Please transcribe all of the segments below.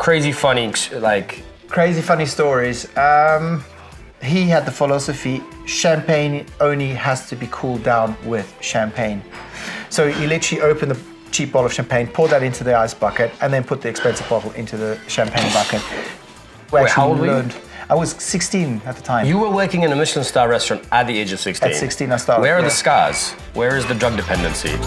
crazy funny, like... Crazy funny stories. He had the philosophy, champagne only has to be cooled down with champagne. So you literally open the cheap bottle of champagne, pour that into the ice bucket, and then put the expensive bottle into the champagne bucket. Wait, how old were you? I was 16 at the time. You were working in a Michelin star restaurant at the age of 16? At 16 I started. Where are the scars? Where is the drug dependency?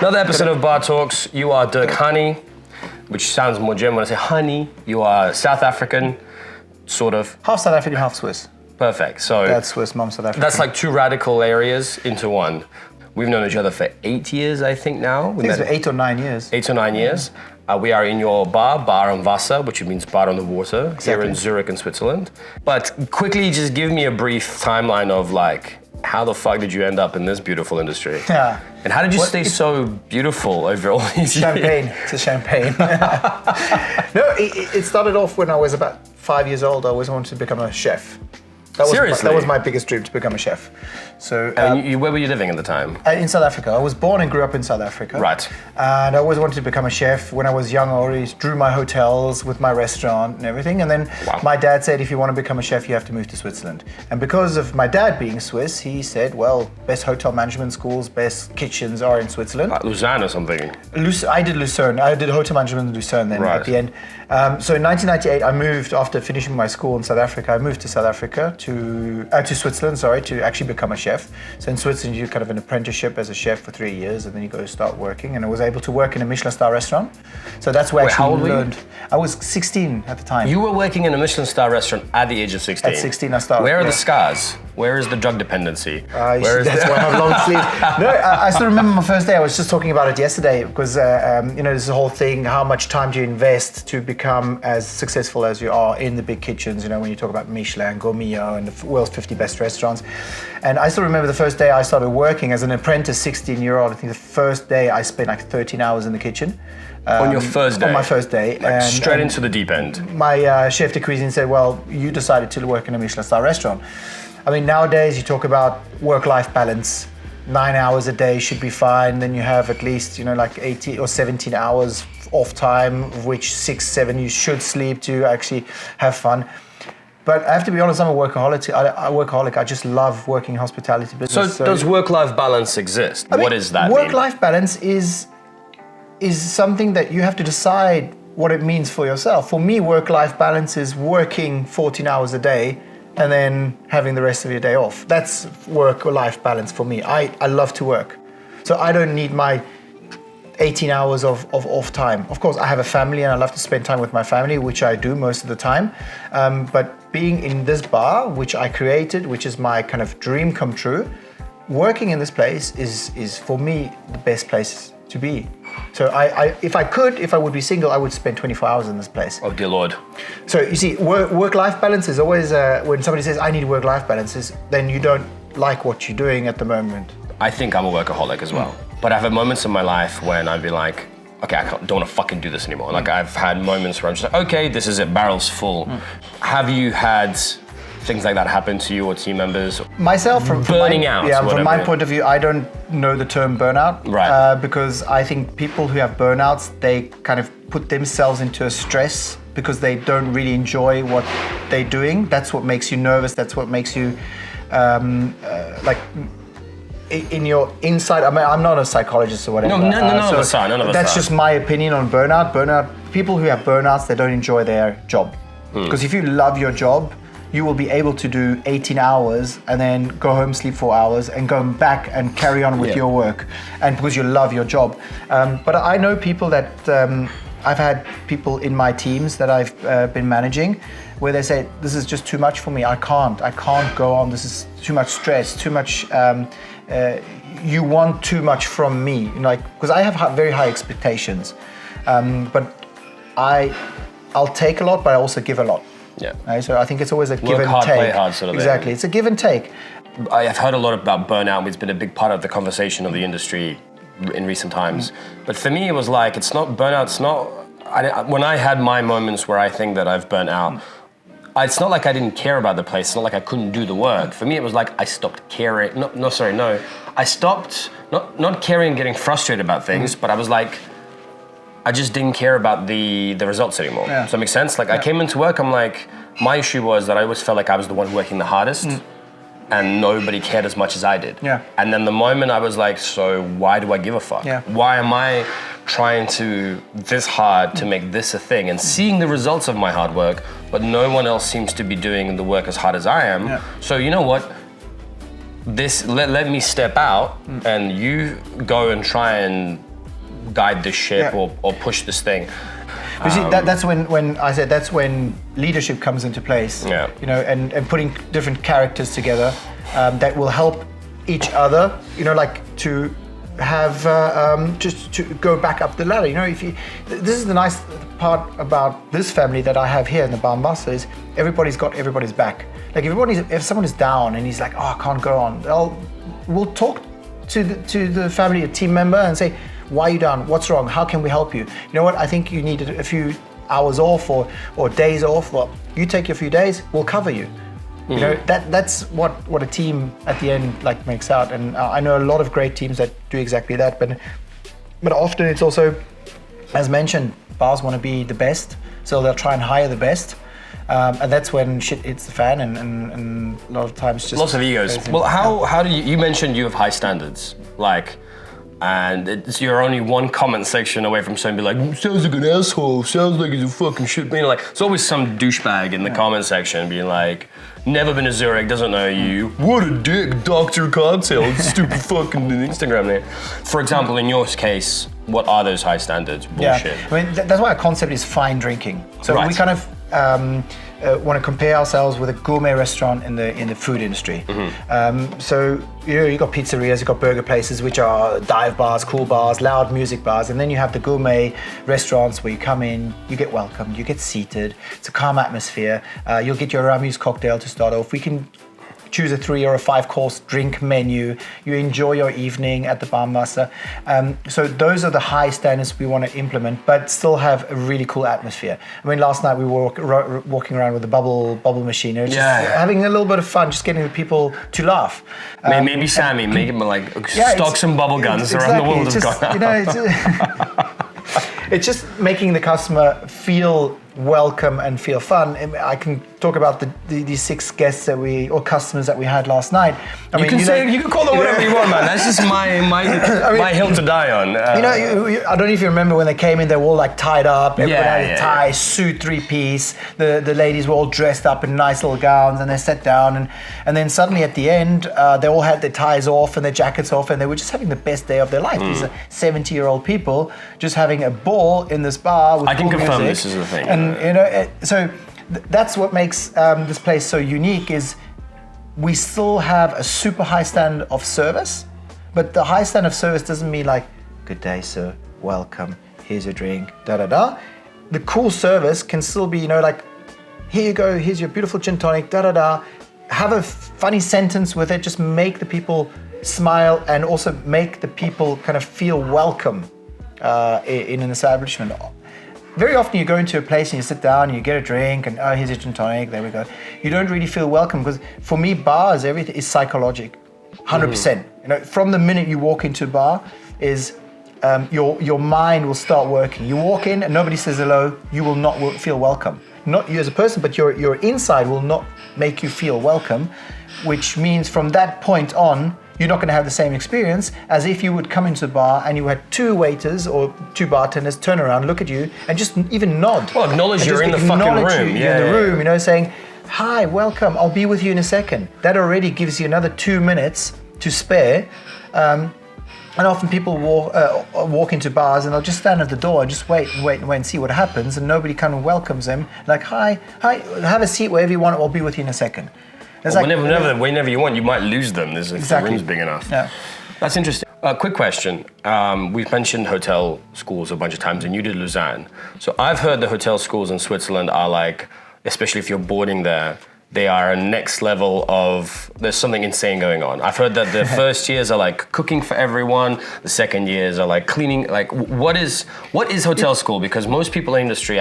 Another episode of Bar Talks. You are Dirk Hany, which sounds more German when I say honey. You are South African, sort of. Half South African, half Swiss. Perfect. So Dad's Swiss, Mum's South African. That's like two radical areas into one. We've known each other for 8 years, I think now. I think it's been 8 or 9 years. 8 or 9 years. We are in your bar am Wasser, which means bar on the water, here in Zurich in Switzerland. But quickly, just give me a brief timeline of like, how the fuck did you end up in this beautiful industry? Yeah. And how did you stay so beautiful over all these champagne, years? It's a champagne. No, it started off when I was about 5 years old. I always wanted to become a chef. Seriously? That was my biggest dream, to become a chef. So, where were you living at the time? In South Africa. I was born and grew up in South Africa. Right. And I always wanted to become a chef. When I was young, I always drew my hotels with my restaurant and everything. And then my dad said, if you want to become a chef, you have to move to Switzerland. And because of my dad being Swiss, he said, well, best hotel management schools, best kitchens are in Switzerland. Like Lausanne or something? I did Lucerne. I did hotel management in Lucerne then at the end. So in 1998, I moved, after finishing my school in South Africa, I moved to South Africa, to Switzerland, to actually become a chef. So in Switzerland, you do kind of an apprenticeship as a chef for 3 years, and then you go start working. And I was able to work in a Michelin star restaurant. So that's where I actually learned. I was 16 at the time. You were working in a Michelin star restaurant at the age of 16? At 16 I started. Where are the scars? Where is the drug dependency? That's why I have long sleeves. No, I still remember my first day. I was just talking about it yesterday because, there's a whole thing, how much time do you invest to become as successful as you are in the big kitchens, when you talk about Michelin, Gourmillon, and the world's 50 best restaurants. And I still remember the first day I started working as an apprentice, 16-year-old. I think the first day I spent like 13 hours in the kitchen. On your first day? On my first day. Like straight into the deep end? My chef de cuisine said, well, you decided to work in a Michelin star restaurant. I mean, nowadays you talk about work-life balance. 9 hours a day should be fine. Then you have at least, like 18 or 17 hours off time, of which 6, 7 you should sleep to actually have fun. But I have to be honest, I'm a workaholic. I just love working in hospitality business. So does work-life balance exist? What does that mean? Work-life balance is something that you have to decide what it means for yourself. For me, work-life balance is working 14 hours a day and then having the rest of your day off. That's work-life balance for me. I love to work. So I don't need my 18 hours of off time. Of course, I have a family and I love to spend time with my family, which I do most of the time. But being in this bar, which I created, which is my kind of dream come true, working in this place is for me the best place to be. So if I would be single, I would spend 24 hours in this place. Oh dear Lord. So you see, work-life balance is always, when somebody says, I need work-life balance, then you don't like what you're doing at the moment. I think I'm a workaholic as well. But I've had moments in my life when I'd be like, okay, don't want to fucking do this anymore. Like I've had moments where I'm just like, okay, this is it, barrel's full. Have you had things like that happen to you or team members? Myself, from my point of view, I don't know the term burnout. Right. Because I think people who have burnouts, they kind of put themselves into a stress because they don't really enjoy what they're doing. That's what makes you nervous. That's what makes you in your inside. I mean, I'm not a psychologist or whatever. None of us That's are. just my opinion on burnout. People who have burnouts, they don't enjoy their job. Because if you love your job, you will be able to do 18 hours and then go home, sleep 4 hours and go back and carry on with your work. And because you love your job. But I know people that, I've had people in my teams that I've been managing where they say, this is just too much for me. I can't go on. This is too much stress, too much, you want too much from me. Because I have very high expectations. But I'll take a lot, but I also give a lot. Yeah. Right? So I think it's always a give and take. Work hard, play hard sort of Exactly. thing. It's a give and take. I've heard a lot about burnout. It's been a big part of the conversation of the industry in recent times. But for me, it was like, it's not burnout. It's not. When I had my moments where I think that I've burnt out, it's not like I didn't care about the place. It's not like I couldn't do the work. For me, it was like I stopped caring. No. I stopped not caring and getting frustrated about things, but I was like, I just didn't care about the results anymore. Yeah. Does that make sense? Like I came into work, I'm like, my issue was that I always felt like I was the one working the hardest and nobody cared as much as I did. Yeah. And then the moment I was like, so why do I give a fuck? Yeah. Why am I trying to this hard to make this a thing and seeing the results of my hard work, but no one else seems to be doing the work as hard as I am. Yeah. So you know what? Let me step out and you go and try and guide this ship or push this thing. You see, that's when I said that's when leadership comes into place. Yeah. You know, and putting different characters together that will help each other. You know, like to have just to go back up the ladder. You know, this is the nice part about this family that I have here in the Bambasa is everybody's got everybody's back. Like if someone is down and he's like, oh, I can't go on, we'll talk to the family, a team member, and say, why are you down? What's wrong? How can we help you? You know what? I think you need a few hours off or days off. Well, you take your few days, we'll cover you. You know, that's what a team at the end like makes out. And I know a lot of great teams that do exactly that. But often it's also, as mentioned, bars want to be the best, so they'll try and hire the best. And that's when shit hits the fan, and a lot of times just lots of egos. crazy. Well, how do you mentioned you have high standards, like, and you're only one comment section away from someone be like, sounds like an asshole, sounds like he's a fucking shit. You know, like, there's always some douchebag in the comment section being like, never been to Zurich, doesn't know you. What a dick, Dr. Cocktail, stupid fucking Instagram name. For example, in your case, what are those high standards? Bullshit. Yeah, I mean that's why our concept is fine drinking. So Right. we kind of want to compare ourselves with a gourmet restaurant in the food industry. So you got pizzerias, you got burger places, which are dive bars, cool bars, loud music bars, and then you have the gourmet restaurants where you come in, you get welcomed, you get seated. It's a calm atmosphere. You'll get your Ramuse cocktail to start off. We can choose a 3 or a 5 course drink menu. You enjoy your evening at the Bambasa. So those are the high standards we want to implement, but still have a really cool atmosphere. I mean, last night we were walking around with the bubble machine, just having a little bit of fun, just getting the people to laugh. Maybe Sammy, make him like stock some bubble guns around the world. You know, it's just making the customer feel welcome and feel fun. I can talk about the 6 guests or customers that we had last night. You can call them whatever you want, man. That's just my hill to die on. I don't know if you remember when they came in, they were all like tied up. Everyone had a tie, suit, 3-piece. The ladies were all dressed up in nice little gowns, and they sat down, and then suddenly at the end, they all had their ties off and their jackets off, and they were just having the best day of their life. These are 70-year-old people just having a ball in this bar with I can cool confirm music. this is the thing. And so that's what makes this place so unique is we still have a super high standard of service, but the high standard of service doesn't mean like, good day, sir, welcome, here's your drink, da-da-da. The cool service can still be, like, here you go, here's your beautiful gin tonic, da-da-da. Have a funny sentence with it, just make the people smile and also make the people kind of feel welcome in an establishment. Very often you go into a place and you sit down and you get a drink and here's your gin tonic, there we go. You don't really feel welcome because for me, bars, everything is psychological, 100%. From the minute you walk into a bar is your mind will start working. You walk in and nobody says hello, you will not feel welcome. Not you as a person, but your inside will not make you feel welcome, which means from that point on, you're not going to have the same experience as if you would come into the bar and you had 2 waiters or 2 bartenders turn around, look at you, and just even nod. Well, acknowledge you're in the fucking room. You're in the room, saying, hi, welcome, I'll be with you in a second. That already gives you another 2 minutes to spare. And often people walk into bars and they'll just stand at the door and just wait and see what happens, and nobody kind of welcomes them. Like, hi, have a seat wherever you want, I'll be with you in a second. Well, whenever you want, you might lose them. If the room's big enough. Yeah. That's interesting. Quick question. We've mentioned hotel schools a bunch of times, and you did Lausanne. So I've heard the hotel schools in Switzerland are like, especially if you're boarding there, they are a next level of, there's something insane going on. I've heard that the first years are like cooking for everyone, the second years are like cleaning. Like, what is hotel school? Because most people in the industry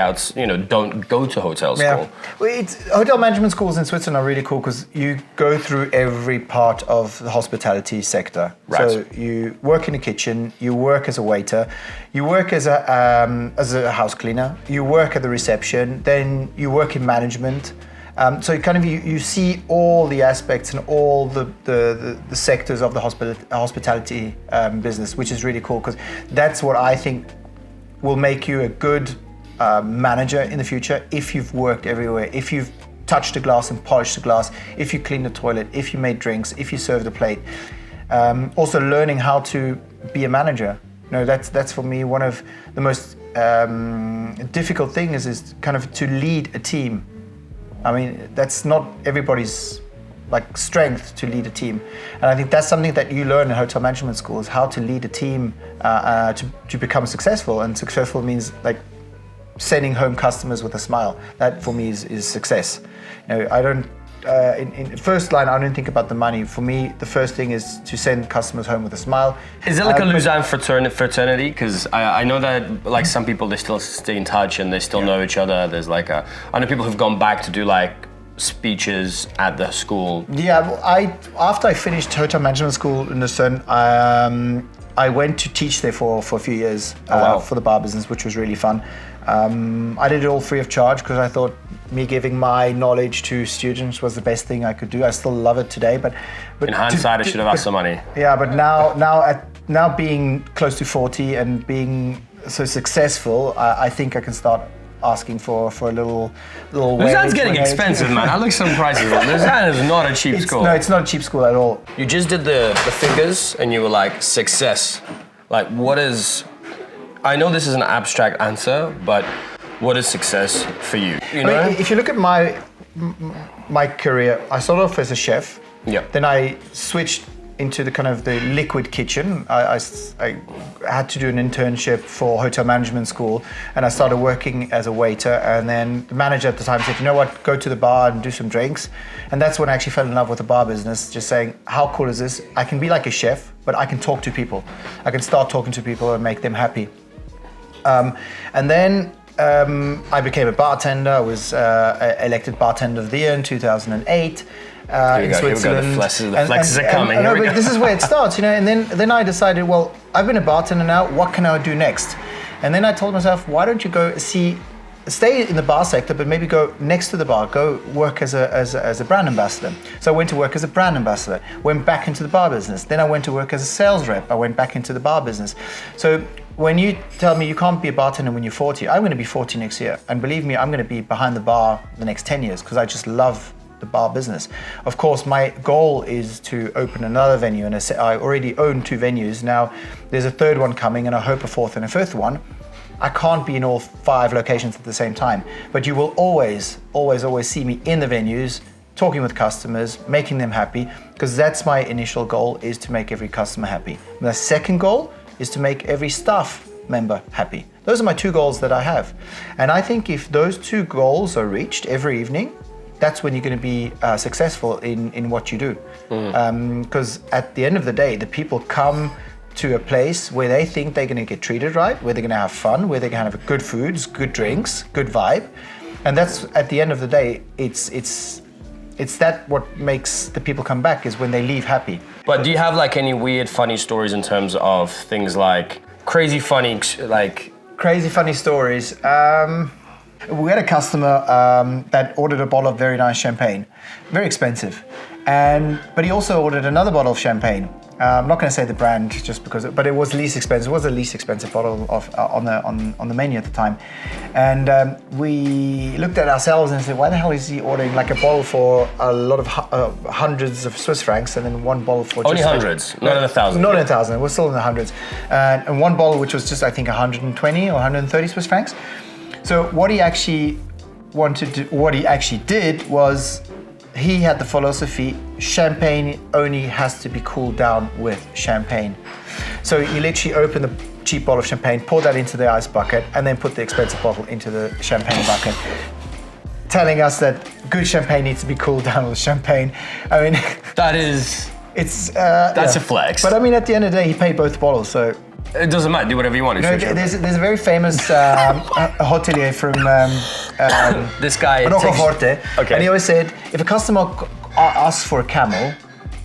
don't go to hotel school. Well, hotel management schools in Switzerland are really cool because you go through every part of the hospitality sector. Right. So you work in the kitchen, you work as a waiter, you work as a house cleaner, you work at the reception, then you work in management. So you see all the aspects and all the sectors of the hospitality business, which is really cool because that's what I think will make you a good manager in the future if you've worked everywhere, if you've touched the glass and polished the glass, if you cleaned the toilet, if you made drinks, if you served the plate. Also learning how to be a manager. That's for me one of the most difficult things is kind of to lead a team. I mean, that's not everybody's strength to lead a team. And I think that's something that you learn in hotel management school is how to lead a team to become successful. And successful means sending home customers with a smile. That for me is success. I don't, in first line, I don't think about the money. For me, the first thing is to send customers home with a smile. Is it like a Lausanne fraternity? Because I know that some people, they still stay in touch and they still know each other. There's I know people who've gone back to do speeches at the school. Yeah, after I finished hotel management school in Lausanne, I went to teach there for a few years for the bar business, which was really fun. I did it all free of charge because I thought me giving my knowledge to students was the best thing I could do. I still love it today, but in hindsight, I should have asked some money. Yeah, but now being close to 40 and being so successful, I think I can start asking for a little. Lausanne's getting expensive, man. I looked some prices. Lausanne is not a cheap school. No, it's not a cheap school at all. You just did the figures, and you were like, success. What is? I know this is an abstract answer, but what is success for you? I mean, if you look at my career, I started off as a chef. Yeah. Then I switched into the liquid kitchen. I had to do an internship for hotel management school, and I started working as a waiter. And then the manager at the time said, "You know what? Go to the bar and do some drinks." And that's when I actually fell in love with the bar business. Just saying, how cool is this? I can be like a chef, but I can talk to people. I can start talking to people and make them happy. And then I became a bartender. I was elected Bartender of the Year in 2008 in Switzerland. The flexes are coming. But this is where it starts, And then I decided, well, I've been a bartender now. What can I do next? And then I told myself, why don't you go stay in the bar sector, but maybe go next to the bar, go work as a brand ambassador. So I went to work as a brand ambassador, went back into the bar business. Then I went to work as a sales rep. I went back into the bar business. So when you tell me you can't be a bartender when you're 40, I'm going to be 40 next year. And believe me, I'm going to be behind the bar the next 10 years because I just love the bar business. Of course, my goal is to open another venue, and I already own 2 venues. Now, there's a third one coming, and I hope a fourth and a fifth one. I can't be in all 5 locations at the same time, but you will always see me in the venues, talking with customers, making them happy, because that's my initial goal, is to make every customer happy. My second goal is to make every staff member happy. Those are my 2 goals that I have. And I think if those 2 goals are reached every evening, that's when you're going to be successful in what you do. Because at the end of the day, the people come to a place where they think they're going to get treated right, where they're going to have fun, where they're going to have good foods, good drinks, good vibe. And that's, at the end of the day, it's that what makes the people come back, is when they leave happy. But do you have any weird, funny stories in terms of things like crazy funny stories? We had a customer that ordered a bottle of very nice champagne, very expensive, but he also ordered another bottle of champagne. I'm not going to say the brand just because, but it was least expensive. It was the least expensive bottle on the menu at the time, and we looked at ourselves and said, "Why the hell is he ordering a bottle for a lot of hundreds of Swiss francs, and then one bottle for only hundreds, not in 1,000? Not in 1,000. We're still in the hundreds, and one bottle which was just, I think, 120 or 130 Swiss francs." So what he actually did was, he had the philosophy, champagne only has to be cooled down with champagne. So he literally opened the cheap bottle of champagne, poured that into the ice bucket, and then put the expensive bottle into the champagne bucket. telling us that good champagne needs to be cooled down with champagne. I mean, That is, it's that's a flex. But I mean, at the end of the day, he paid both bottles, so. It doesn't matter, do whatever you want. It's your There's champagne. a very famous hotelier from This guy Roccaforte, Okay. and he always said, if a customer asks for a camel,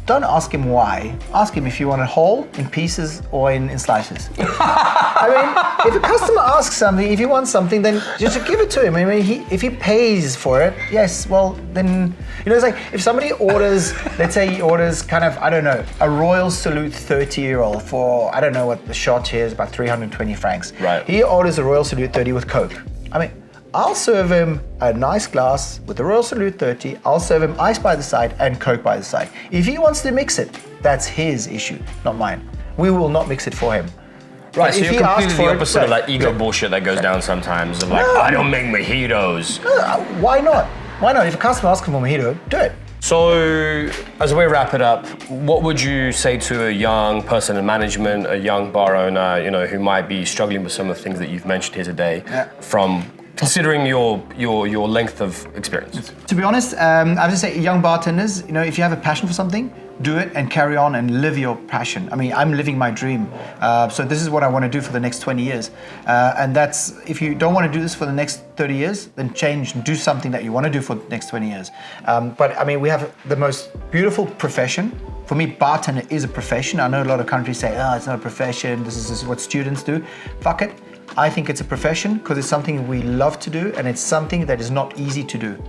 don't ask him why. Ask him if you want it whole, in pieces, or in slices. I mean, if a customer asks something, if you want something, then just give it to him. I mean, if he pays for it, yes, well, then, it's like if somebody orders, let's say he orders kind of, I don't know, a Royal Salute 30-year-old for, I don't know what the shot here is, about 320 francs. Right. He orders a Royal Salute 30 with Coke. I mean, I'll serve him a nice glass with the Royal Salute 30. I'll serve him ice by the side and Coke by the side. If he wants to mix it, that's his issue, not mine. We will not mix it for him. Right, But so if you're he asked completely for the it, opposite of right, that ego bullshit that goes down sometimes of like, No. I don't make mojitos. Why not? Why not? If a customer asks for a mojito, do it. So, as we wrap it up, what would you say to a young person in management, a young bar owner, who might be struggling with some of the things that you've mentioned here today, from considering your length of experience? To be honest, I would just say young bartenders, if you have a passion for something, do it and carry on and live your passion. I mean, I'm living my dream. So this is what I want to do for the next 20 years. And that's, if you don't want to do this for the next 30 years, then change and do something that you want to do for the next 20 years. But I mean, we have the most beautiful profession. For me, bartender is a profession. I know a lot of countries say, it's not a profession. This is what students do. Fuck it. I think it's a profession because it's something we love to do and it's something that is not easy to do.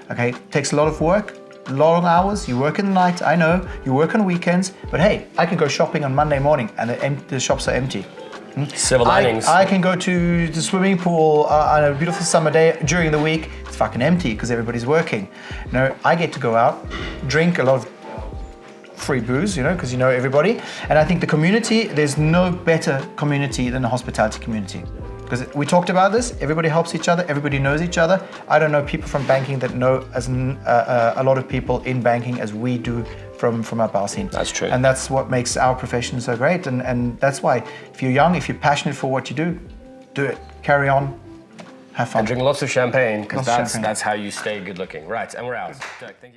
Okay, it takes a lot of work, long hours. You work in the night, I know. You work on weekends, but hey, I can go shopping on Monday morning and the shops are empty. Silver linings. I can go to the swimming pool on a beautiful summer day during the week. It's fucking empty because everybody's working. I get to go out, drink a lot of free booze, because you know everybody. And I think the community, there's no better community than the hospitality community. Because we talked about this, everybody helps each other, everybody knows each other. I don't know people from banking that know as a lot of people in banking as we do from our bar scene. That's true. And that's what makes our profession so great. And that's why, if you're young, if you're passionate for what you do it. Carry on, have fun. And drink lots of champagne, because Lots of champagne. that's how you stay good looking. Right, and we're out. Dirk, thank you.